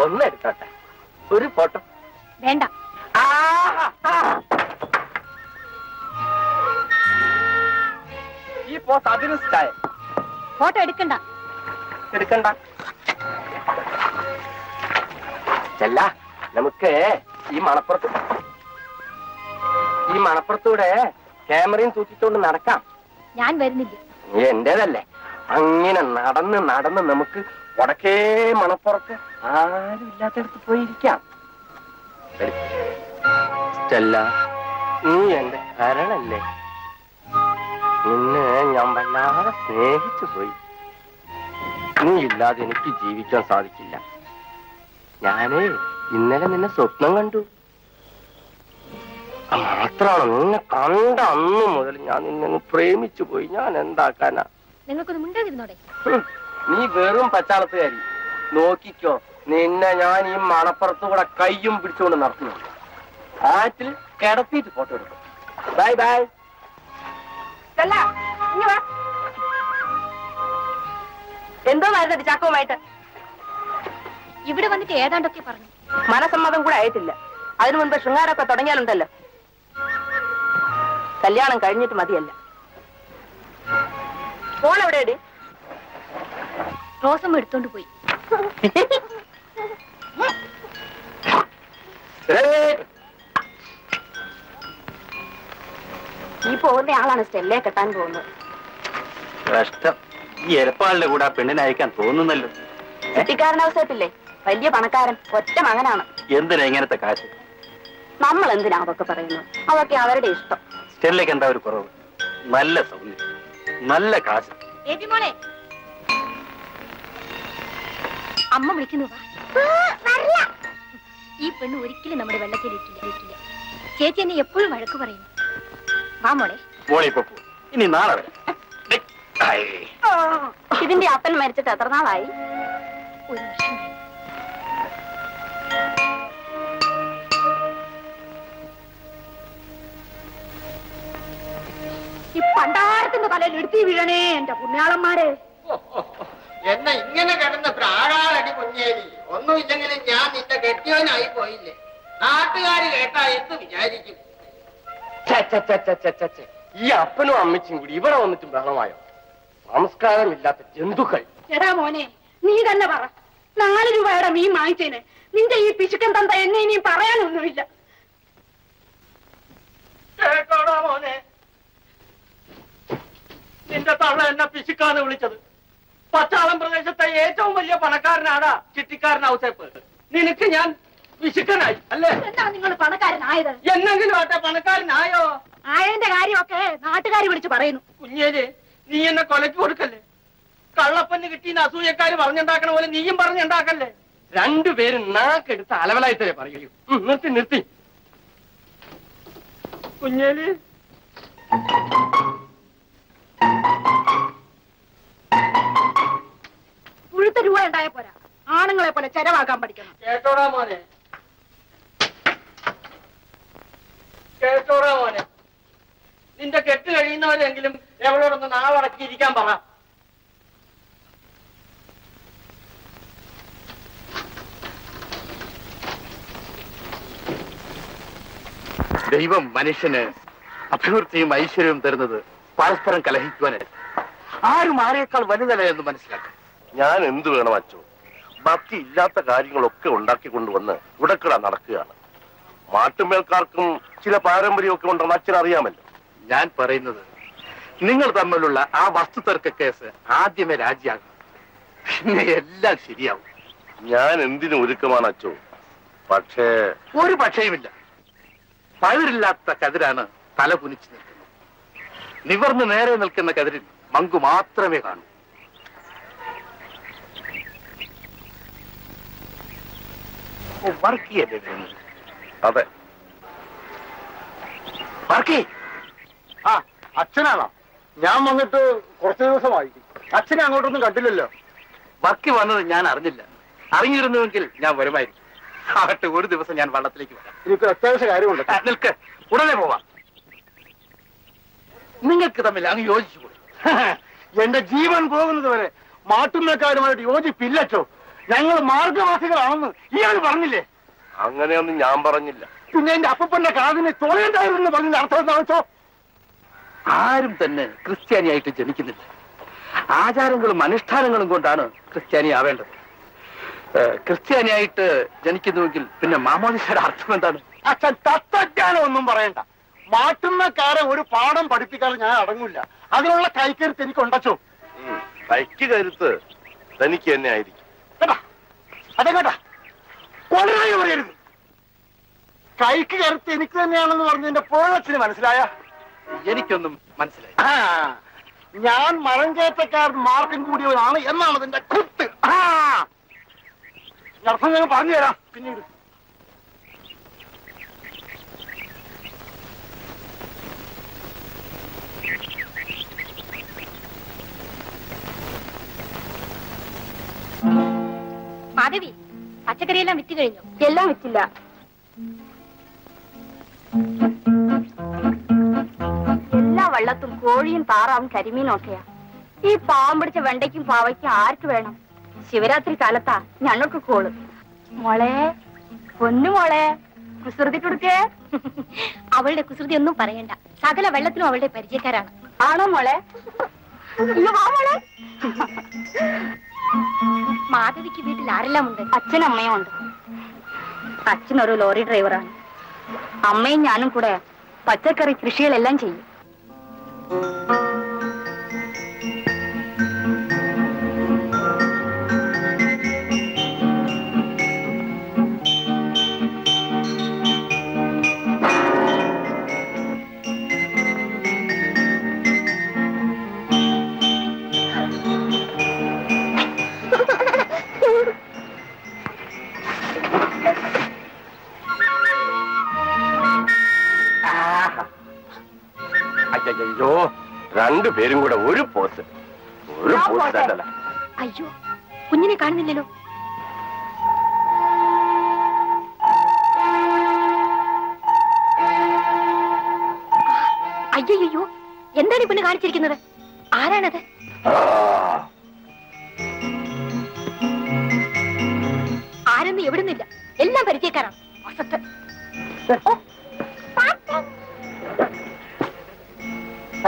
ഒന്ന് എടുത്തോട്ടെ, ഒരു ഫോട്ടോ വേണ്ട. ഈ പോസ് അതിന് സ്റ്റൈൽ. ഫോട്ടോ എടുക്കണ്ട. എടുക്കണ്ട. ചെല്ല, നമുക്ക് ഈ മണപ്പുറത്തൂടെ ക്യാമറയും തൂക്കിക്കൊണ്ട് നടക്കാം. ഞാൻ വരുന്നില്ല. എന്റേതല്ലേ. അങ്ങനെ നടന്ന് നടന്ന് നമുക്ക് വടക്കേ മണപ്പുറത്ത് ആരും ഇല്ലാത്തടത്ത് പോയിരിക്കാം. സ്റ്റെല്ല, നീ എന്റെ കരളല്ലേ. നിന്നെ ഞാൻ വല്ലാതെ സ്നേഹിച്ചു പോയി. നീ ഇല്ലാതെ എനിക്ക് ജീവിക്കാൻ സാധിക്കില്ല. ഞാനേ ഇന്നലെ നിന്നെ സ്വപ്നം കണ്ടു. മാത്രമാണ് നിന്നെ കണ്ട അന്ന് മുതൽ ഞാൻ നിന്നെ പ്രേമിച്ചു പോയി. ഞാൻ എന്താക്കാനാ? നിങ്ങൾക്കൊന്ന് മിണ്ടാതിരുന്നോടെ. നീ വെറും പച്ചാളത്തുകാരി. നോക്കിക്കോ, നിന്നെ ഞാൻ ഈ മണപ്പുറത്തു കൂടെ കയ്യും പിടിച്ചുകൊണ്ട് നടത്തുന്നു. ആറ്റിൽ കിടത്തിയിട്ട് ഫോട്ടോ എടുക്കും. Bye bye. എന്തോ വരുന്നത് ചാക്കവുമായിട്ട്? ഇവിടെ വന്നിട്ട് ഏതാണ്ടൊക്കെ പറഞ്ഞു. മനസമ്മതം കൂടെ ആയിട്ടില്ല. അതിനു മുൻപ് ശൃംഗാരമൊക്കെ തുടങ്ങിയാലുണ്ടല്ലോ. കല്യാണം കഴിഞ്ഞിട്ട് മതിയല്ല. മോളെവിടെയടി? റോസമ്മ എടുത്തോണ്ട് പോയി. ഈ പോകുന്ന ആളാണ് സ്റ്റെല്ലേ കെട്ടാൻ പോകുന്നത്. കഷ്ടം. ഈ എരപ്പാളിന്റെ കൂടെ ആ പെണ്ണിനെ അയക്കാൻ തോന്നുന്നല്ലോ. കുട്ടിക്കാരനവസരത്തില്ലേ, വലിയ പണക്കാരൻ, ഒറ്റ മകനാണ്. എന്തിനാ ഇങ്ങനത്തെ കാശ്? നമ്മൾ എന്തിനാ അതൊക്കെ പറയുന്നത്? അതൊക്കെ അവരുടെ ഇഷ്ടം. സ്റ്റെല്ലേക്ക് എന്താ ഒരു കുറവ്? നല്ല സൗന്ദര്യം, നല്ല കാശ്. മോളെ, അമ്മ വിളിക്കുന്നു. ഈ പെണ്ണ് ഒരിക്കലും നമ്മുടെ വെള്ളത്തിൽ ഇരിക്കില്ല. ചേച്ചി എന്നെ എപ്പോഴും വഴക്ക് പറയുന്നു. വാ മോളെ. ഇനി നാളെ വരെ. ഇതിന്റെ അപ്പൻ മരിച്ചിട്ട് എത്ര നാളായി? ഒരു വർഷം. ഈ പണ്ടാരത്തിന്റെ തലയിൽ എടുത്തി വീഴണേ എന്റെ പുണ്യാളന്മാരെ. എന്നെ ഇങ്ങനെ കിടന്ന് പ്രാകാരടി കുഞ്ഞേരി. ഒന്നുമില്ലെങ്കിലും ഞാൻ നിന്റെ കെട്ടിയവനായി പോയില്ലേ. നാട്ടുകാര് കേട്ടാ എന്ത് വിചാരിക്കും? ഈ അപ്പനും അമ്മച്ചും കൂടി ഇവിടെ വന്നിട്ടും ബഹളമായോ? സംസ്കാരമില്ലാത്ത ജന്തുക്കൾ. എടാ മോനെ, നീ തന്നെ പറ. 4 രൂപയുടെ മീൻ വാങ്ങിച്ചേന് നിന്റെ ഈ പിശുക്കൻ തന്ത എന്നെ ഇനിയും പറയാനൊന്നുമില്ല. കേട്ടോടാ മോനെ, നിന്റെ തള്ള എന്നെ പിശുക്കാന്ന് വിളിച്ചത്. പച്ചാളം പ്രദേശത്തെ ഏറ്റവും വലിയ പണക്കാരനാടാ ചിട്ടിക്കാരൻ ഔസേപ്പ്. നിനക്ക് ഞാൻ പിശുക്കനായി അല്ലേ? എന്താ നിങ്ങൾ പണക്കാരനായത്? എന്നെങ്കിലും ആട്ടെ പണക്കാരനായോ? ആയതിന്റെ കാര്യമൊക്കെ നാട്ടുകാർ വിളിച്ചു പറയുന്നു. കുഞ്ഞേര്, നീ എന്നെ കൊലക്ക് കൊടുക്കല്ലേ. കള്ളപ്പന് കിട്ടിയെന്ന് അസൂയക്കാര് പറഞ്ഞുണ്ടാക്കണ പോലെ നീയും പറഞ്ഞുണ്ടാക്കല്ലേ. രണ്ടുപേരും നാക്കെടുത്ത് അലവലായിത്തരെ പറയൂ. നിർത്തി. കുഞ്ഞേല്, മുഴുത്ത രൂപ ഉണ്ടായ പോരാ, ആണുങ്ങളെ പോലെ ചെലവാക്കാൻ പഠിക്കണം. കേട്ടോടാ മോനെ, കേട്ടോടാ മോനെ. നിന്റെ കെട്ട് കഴിയുന്നവരെങ്കിലും എവളോടൊന്ന് നാവടക്കിയിരിക്കാൻ പറ. ദൈവം മനുഷ്യന് അഭിവൃദ്ധിയും ഐശ്വര്യവും തരുന്നത് പരസ്പരം കലഹിക്കുവാനല്ല. ആരും ആരേക്കാൾ വലുതല്ല എന്ന് മനസ്സിലാക്കാം. ഞാൻ എന്ത് വേണം അച്ചോ? ഭക്തി ഇല്ലാത്ത കാര്യങ്ങളൊക്കെ ഉണ്ടാക്കിക്കൊണ്ടുവന്ന് ഉടക്കിട നടക്കുകയാണ്. മാട്ടുമേൽക്കാർക്കും ചില പാരമ്പര്യമൊക്കെ ഉണ്ടെന്ന് അച്ഛൻ അറിയാമല്ലോ. ഞാൻ പറയുന്നത്, നിങ്ങൾ തമ്മിലുള്ള ആ വസ്തുതർക്ക കേസ് ആദ്യമേ രാജിയാകും. പിന്നെ എല്ലാം ശരിയാവും. ഞാൻ എന്തിനു ഒരുക്കമാണ് അച്ചോ? പക്ഷേ ഒരു പക്ഷയുമില്ല. പഴുതില്ലാത്ത കതിരാണ് തല കുനിച്ചു നിൽക്കുന്നത്. നിവർന്ന് നേരെ നിൽക്കുന്ന കതിരിൽ മങ്കു മാത്രമേ കാണൂ. വർക്കിയല്ലേ വേണ്ടത്? അതെ. വർക്കി, ആ അച്ഛനാണോ? ഞാൻ വന്നിട്ട് കുറച്ചു ദിവസമായി. അച്ഛനെ അങ്ങോട്ടൊന്നും കണ്ടില്ലല്ലോ. വർക്കി വന്നത് ഞാൻ അറിഞ്ഞില്ല. അറിഞ്ഞിരുന്നുവെങ്കിൽ ഞാൻ വരുമായിരിക്കും. ആകട്ടെ, ഒരു ദിവസം ഞാൻ വള്ളത്തിലേക്ക് വരാം. എനിക്ക് അത്യാവശ്യ കാര്യമുണ്ട്. നിൽക്ക്, ഉടനെ പോവാം. നിങ്ങൾക്ക് തമ്മിൽ അങ്ങ് യോജിച്ചു പോയി. എന്റെ ജീവൻ പോകുന്നത് വരെ മാട്ടുമേക്കാരുമായിട്ട് യോജിപ്പില്ലച്ചോ. ഞങ്ങൾ മാർഗവാസികളാണെന്ന് ഇയാൾ പറഞ്ഞില്ലേ? അങ്ങനെയൊന്നും ഞാൻ പറഞ്ഞില്ല. പിന്നെ എന്റെ അപ്പന്റെ കാതിനെ തൊഴേണ്ടായിരുന്നു പറഞ്ഞ അർത്ഥം എന്താ വെച്ചോ? ആരും തന്നെ ക്രിസ്ത്യാനിയായിട്ട് ജനിക്കുന്നില്ല. ആചാരങ്ങളും അനുഷ്ഠാനങ്ങളും കൊണ്ടാണ് ക്രിസ്ത്യാനി ആവേണ്ടത്. ക്രിസ്ത്യാനിയായിട്ട് ജനിക്കുന്നുവെങ്കിൽ പിന്നെ മാമോദിസയുടെ അർത്ഥം എന്താണ്? അച്ഛൻ തത്വജ്ഞാനം ഒന്നും പറയണ്ട. മാട്ടുന്നക്കാരെ ഒരു പാഠം പഠിപ്പിക്കാതെ ഞാൻ അടങ്ങില്ല. അതിനുള്ള കൈക്കരുത്ത് എനിക്ക് ഉണ്ടച്ചോ. കൈക്ക് കരുത്ത് തനിക്ക് തന്നെ ആയിരിക്കും. കേട്ടാ അതെ കേട്ടാ, കൊളരായി പറയരുത്. കൈക്ക് കരുത്ത് എനിക്ക് തന്നെയാണെന്ന് പറഞ്ഞതിന്റെ പോഴച്ചിന് മനസ്സിലായ? എനിക്കൊന്നും മനസ്സിലായി. ഞാൻ മഴങ്കേറ്റക്കാരൻ മാർക്കും കൂടിയവനാണ് എന്നാണ് അതിന്റെ കുത്ത്. അർത്ഥം ഞാൻ പറഞ്ഞു തരാം പിന്നീട്. മാധവി, പച്ചക്കറിയെല്ലാം വിറ്റ് കഴിഞ്ഞു? എല്ലാം വിറ്റില്ല. എല്ലാ വെള്ളത്തും കോഴിയും താറാവും കരിമീനും ഒക്കെയാ. ഈ പാവം പിടിച്ച വെണ്ടയ്ക്കും പാവയ്ക്കും ആർക്ക് വേണം? ശിവരാത്രി കാലത്താ ഞങ്ങൾക്ക് കോള്. മോളെ, പൊന്നു മോളെ, കുസൃതി കൊടുക്കേ. അവളുടെ കുസൃതി ഒന്നും പറയണ്ട. സകല വെള്ളത്തിലും അവളുടെ പരിചയക്കാരാണ്. ആണോ മോളെ? വാ മോളെ. മാധവിക്ക് വീട്ടിൽ ആരെല്ലാം ഉണ്ട്? അച്ഛനും അമ്മയും ഉണ്ട്. അച്ഛനൊരു ലോറി ഡ്രൈവറാണ്. അമ്മയും ഞാനും കൂടെ പച്ചക്കറി കൃഷികളെല്ലാം ചെയ്യും. അയ്യോ, രണ്ടുപേരും കൂടെ ഒരു പോസ് അല്ല. അയ്യോ, കുഞ്ഞിനെ കാണുന്നില്ലല്ലോ. അയ്യോ, എന്താണ് ഈ പെണ്ണ് കാണിച്ചിരിക്കുന്നത്? ആരാണത്? ആരെന്ന് എവിടുന്നില്ല, എല്ലാം പരിചയക്കാരാണ്. അസത്ത്.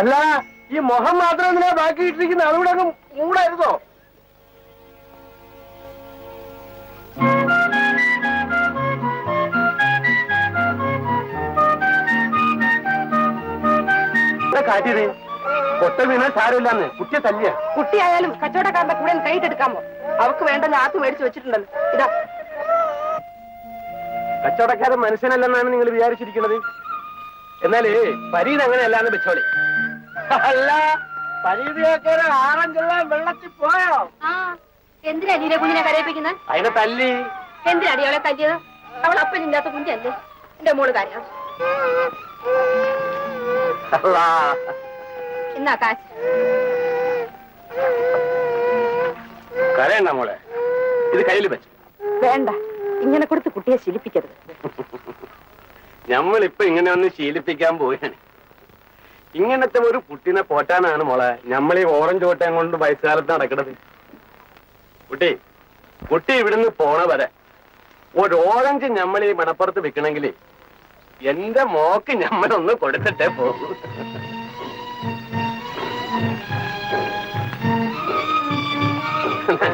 അല്ല, ഈ മുഖം മാത്രം എന്തിനാ ബാക്കി ഇട്ടിരിക്കുന്ന? അതുകൂടെ അങ്ങ് മൂടായിരുന്നോ? കാട്ടിയത് കൊട്ട വീണ സാരമില്ലാന്ന് കുട്ടിയെ തല്ലിയ. കുട്ടിയായാലും കച്ചവടക്കാരന്റെ കൂടെ കൈയിട്ടെടുക്കാമോ? അവക്ക് വേണ്ട ഞാത്ത് മേടിച്ചു വെച്ചിട്ടുണ്ടല്ലോ. ഇതാ. കച്ചവടക്കാരൻ മനുഷ്യനല്ലെന്നാണ് നിങ്ങൾ വിചാരിച്ചിരിക്കുന്നത്. എന്നാല് പരീത് അങ്ങനെയല്ലാന്ന് വെച്ചോളി. അല്ല, പരീതിയൊക്കെ ആറഞ്ചെല്ലാം വെള്ളത്തിൽ പോയോ? എന്തിനാ നീരെ കുഞ്ഞിനെ കരയിപ്പിക്കുന്നത്? അതിനെ തല്ലി. എന്തിനാടി അവളെ തല്ലിയത്? അവൾ അപ്പനില്ലാത്ത കുഞ്ഞല്ലേ. എന്റെ മോള് കാര്യം എന്നാ കാശ്. കരയണ്ട മോളെ, ഇത് കയ്യിൽ വെച്ചു. വേണ്ട, ഇങ്ങനെ കൊടുത്ത് കുട്ടിയെ ശീലിപ്പിക്കരുത്. ഞമ്മളിപ്പൊ ഇങ്ങനെ ഒന്ന് ശീലിപ്പിക്കാൻ പോവുകയാണ്. ഇങ്ങനത്തെ ഒരു കുട്ടീനെ പോറ്റാനാണ് മോളെ ഞമ്മളീ ഓറഞ്ച് കോട്ടയം കൊണ്ട് വയസ്സുകാലത്ത് നടക്കുന്നത്. കുട്ടി ഇവിടുന്ന് പോണ വരെ ഒരു ഓറഞ്ച് ഞമ്മളീ മണപ്പുറത്ത് വിൽക്കണമെങ്കിൽ എന്റെ മോക്ക് ഞമ്മളൊന്ന് കൊടുത്തിട്ടേ പോകും.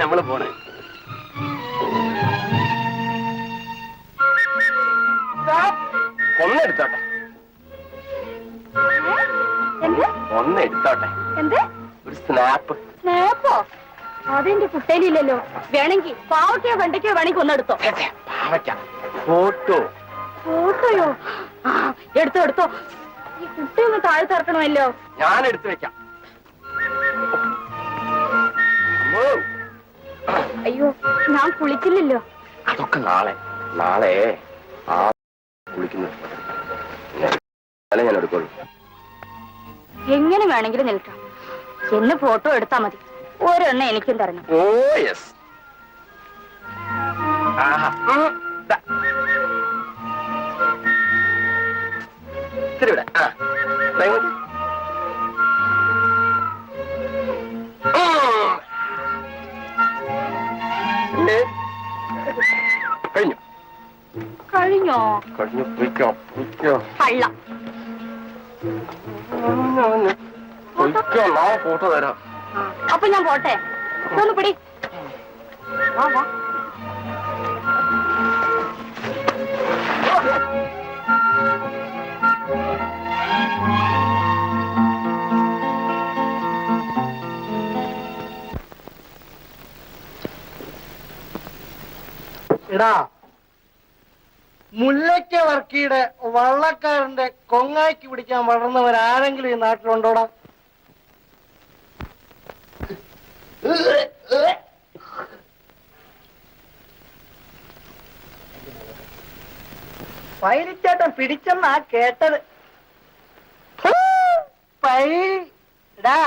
ഞമ്മള് പോണേ. ഒന്നെടുത്തോട്ടെ, ഒന്നെടുത്തോട്ടെ. എന്ത് ഒരു സ്നാപ്പ്. സ്നേപ്പോ? അതെന്റെ കുട്ടയിലില്ലല്ലോ. വേണമെങ്കിൽ പാവയ്ക്കോ വെണ്ടയ്ക്കോ വേണമെങ്കിൽ ഒന്നെടുത്തോ. ഫോട്ടോ. ഫോട്ടോയോ? എടുത്തോ എടുത്തോ. ഈ കുട്ടി ഒന്ന് താഴെ തറക്കണമല്ലോ. ഞാൻ എടുത്തു വെക്കാം. അയ്യോ, ഞാൻ കുളിച്ചില്ലല്ലോ. അതൊക്കെ നാളെ ആ കുളിക്കുന്നത് ഞാൻ എടുക്കുള്ളൂ. എങ്ങനെ വേണമെങ്കിലും നിൽക്കാം. എന്ന് ഫോട്ടോ എടുത്താ മതി. ഒരെണ്ണം എനിക്കും തരണം. ഓ യെസ്. കഴിഞ്ഞു കഴിഞ്ഞോ? കഴിഞ്ഞു പൊയ്ക്കോ പൊയ്ക്കോ കള്ള. പൊയ്ക്കോ നാളെ ഫോട്ടോ തരാം. അപ്പൊ ഞാൻ പോട്ടെ. ഒന്ന് പിടി. വാ വാ. എടാ, മുല്ലയ്ക്ക വർക്കിയുടെ വള്ളക്കാരന്റെ കൊങ്ങായ്ക്ക് പിടിക്കാൻ വളർന്നവരാരെങ്കിലും ഈ നാട്ടിലുണ്ടോടാ? പൈരിച്ചേട്ടൻ പിടിച്ചെന്നാ കേട്ടത്. പൈടാ,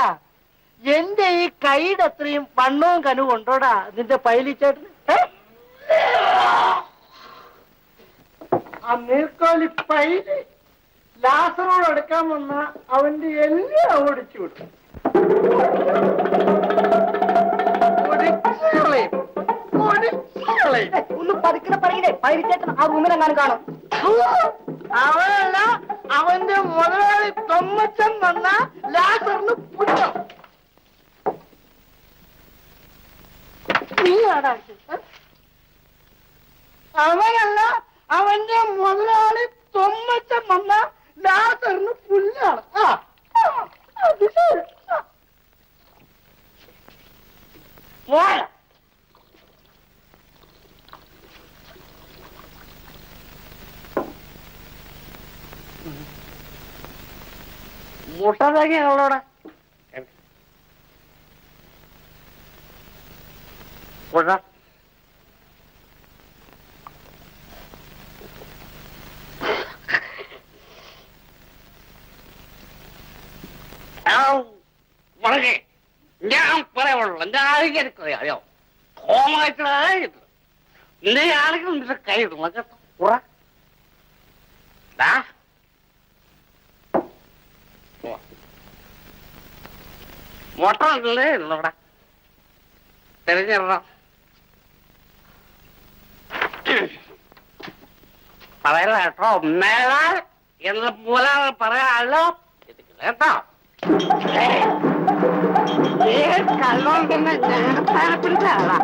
എന്റെ ഈ കൈയുടെ അത്രയും വണ്ണവും കനുവും ഉണ്ടോടാ നിന്റെ പൈലിച്ചേട്ടന്? ആ നീർക്കോലി പൈല് ലാസറോട് എടുക്കാൻ വന്ന അവന്റെ എല്ലാം ഓടിച്ചു വിട്ടു. ഒന്ന് പതുക്കെ പറയില്ലേ, പൈരിച്ചേട്ടൻ ആ റൂമിലെങ്ങാനും കാണും. അവനല്ല, അവന്റെ മുതലാളി തൊമ്മച്ചൻ വന്ന ലാസറിന് പുറ്റോ. അവനല്ല, അവന്റെ മുതലാളി തൊമ്മച്ചൻ വന്ന ലാസറിന് പുല്ലാണ്. മുട്ട തേങ്ങയുള്ളോടെ വളരെ ഞാൻ പറയാനുള്ളൂ. എന്റെ ആരെങ്കിലും എനിക്കറിയാം ഹോമായിട്ട് നിന്റെ ആരെങ്കിലും നിന്റെ കൈ ഇടണം കേട്ടോ. മുട്ട ഉണ്ടല്ലേ ഇവിടെ തെരഞ്ഞെടുക്കണം. പറയല കേട്ടോ, മേലാൽ എന്ന് മൂലാൽ പറയാലോ കേട്ടോ. കള്ളോൻ പിന്നെ ഞാൻ പിടിച്ച ആളാ.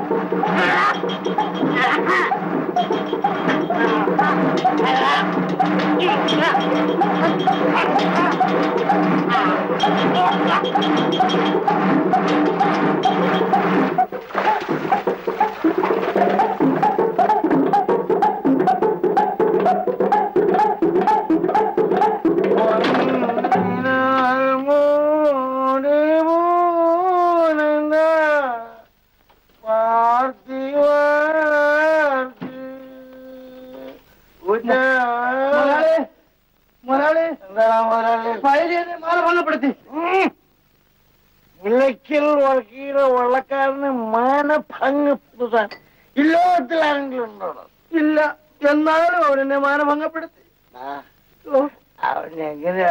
മുല്ലയ്ക്കൽ വർക്കിയുടെ വള്ളക്കാരന് മാനഭംഗപ്പെടുത്താൻ ഈ ലോകത്തിൽ ആരെങ്കിലും ഉണ്ടോ? ഇല്ല. എന്നാലും അവനെന്നെ മാനഭംഗപ്പെടുത്തി. അവനെങ്ങനെയാ